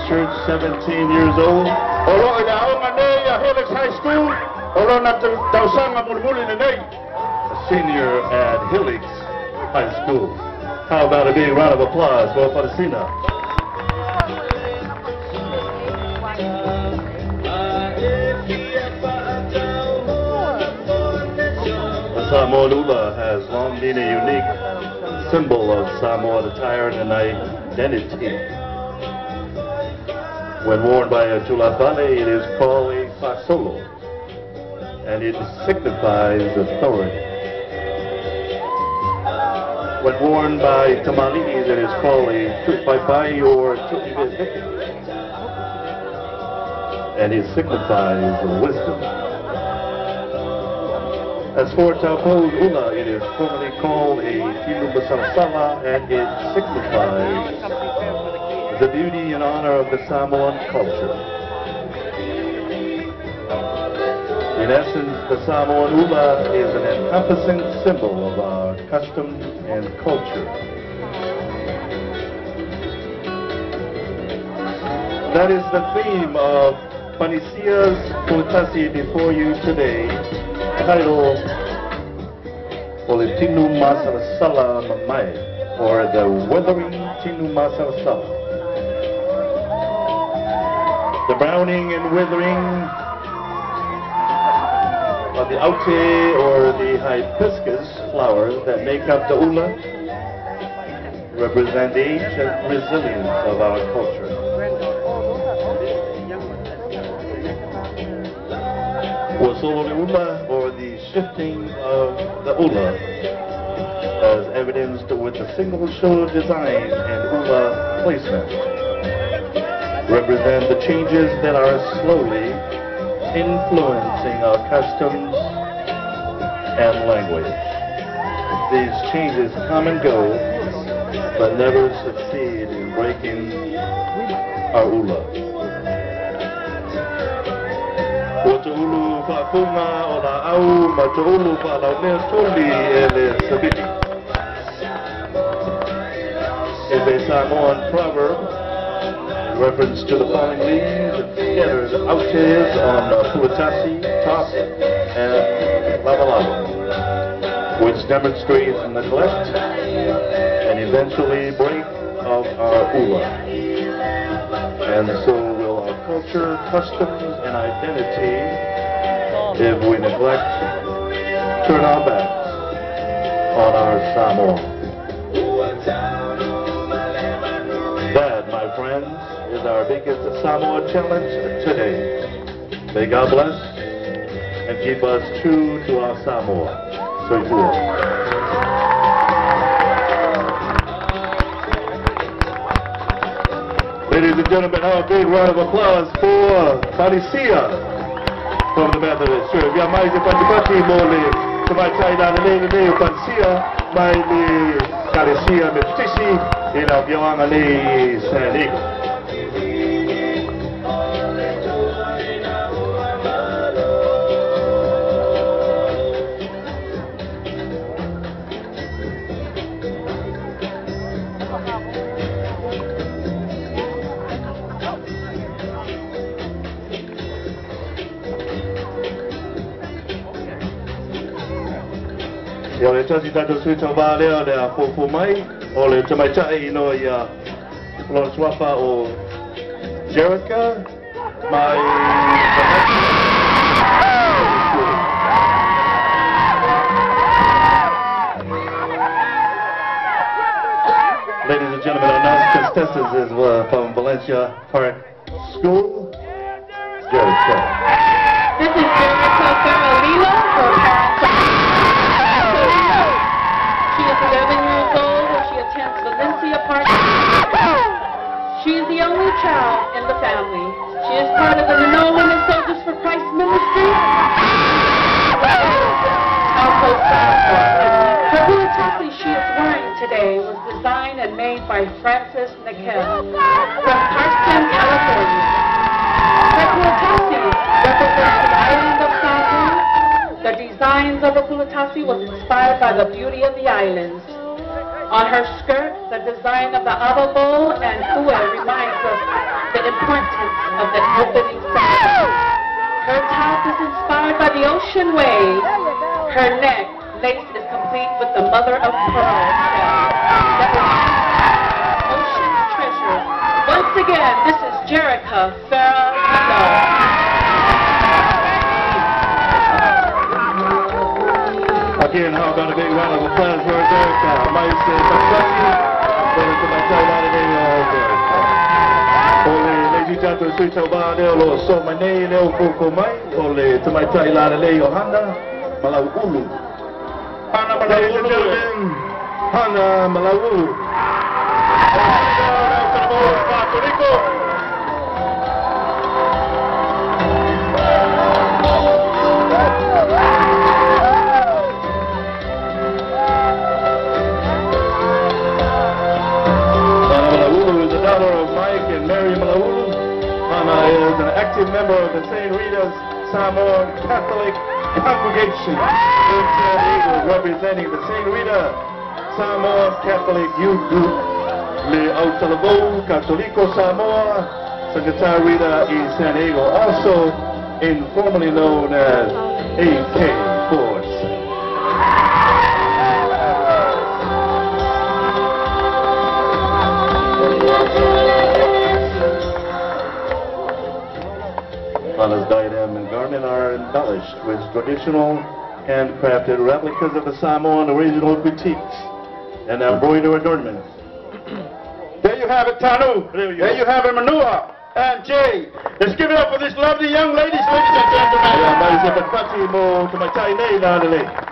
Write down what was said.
Church, 17 years old. Olo ina aunga nei a Helix High School. Olo na tausanga mulmuli na nei. A senior at Helix High School. How about a big round of applause for Parisina? The Samoan ula has long been a unique symbol of Samoan attire and identity. When worn by a tulafane, it is called a fasolo, and it signifies authority. When worn by tamalinis, it is called a tutpaipai or tutibizhiki, and it signifies wisdom. As for Taupo's ula, it is formerly called a tinumasamsala, and it signifies the beauty and honor of the Samoan culture. In essence, the Samoan ula is an encompassing symbol of our customs and culture. That is the theme of Panicia's Putasi before you today, titled Tinu Masarasala Mamae, or the Weathering Tinu Masarasala. The browning and withering of the aute or the hibiscus flowers that make up the ula represent the ancient resilience of our culture. Wasolo ula, or the shifting of the ula, as evidenced with the single show design and ula placement, represent the changes that are slowly influencing our customs and language. These changes come and go, but never succeed in breaking our ula. O te ulu whaakunga o la au, ma te ulu whaalaunea toli e le sabiti. Is a Samoan proverb in reference to the falling leaves and scattered outages on Puatasi, Top, and Lavalava, which demonstrates neglect and eventually break of our ula. And so will our culture, customs, and identity if we neglect, turn our backs on our Samoa. That, my friends, is our biggest Samoa challenge today. May God bless and keep us true to our Samoa. So you Ladies and gentlemen, a big round of applause for Parisina from the Methodist Church. We have mais de Pati Mole, so my tie down the name of Parisina, my Parisina Meptisi, in our Yoanga San Diego. O le tasi tato sui tau wā leo le a fōfō mai, o le tamaitai no i a Florenswafa o Jerica, mai Ladies and gentlemen, our next contestants is from Valencia Park School, Jerica. This is Jerica Ferralila for parents. She is 11 years old and she attends Valencia Park. She is the only child in the family. She is part of the Manoa Women Soldiers for Christ ministry. Her Buatasi she is wearing today was designed and made by Francis Nikel from Carson, California. Her Buatasi represents the island of Samoa. The designs of the Pulatasi was inspired by the beauty of the islands. On her skirt, the design of the ava bowl and ue reminds us the importance of the opening ceremony. Her top is inspired by the ocean wave. Her neck, lace, is complete with the mother of pearl shell that was ocean's treasure. Once again, this is Jerica Farah. Again, how about a big round of applause for Jerica? Maise Taksaki, going to my tight line name of Jerica. Ole, lady jato sui tauba leo lo so my name leo koko mai. Ole, to my tight line leo Hana Malaulu. Hana Malaulu. Hana Malaulu. Puerto Rico. Is an active member of the St. Rita's Samoan Catholic Congregation in San Diego, representing the St. Rita Samoan Catholic Youth Group. Le Autalabo Catholico Samoa, Secretary Rita in San Diego, also informally known as AK Force. Hana's diadem and garment are embellished with traditional handcrafted replicas of the Samoan original boutiques and embroidered adornments. There you have it, Tanu. There you have it, Manua and Jay. Let's give it up for this lovely young ladies, ladies and gentlemen.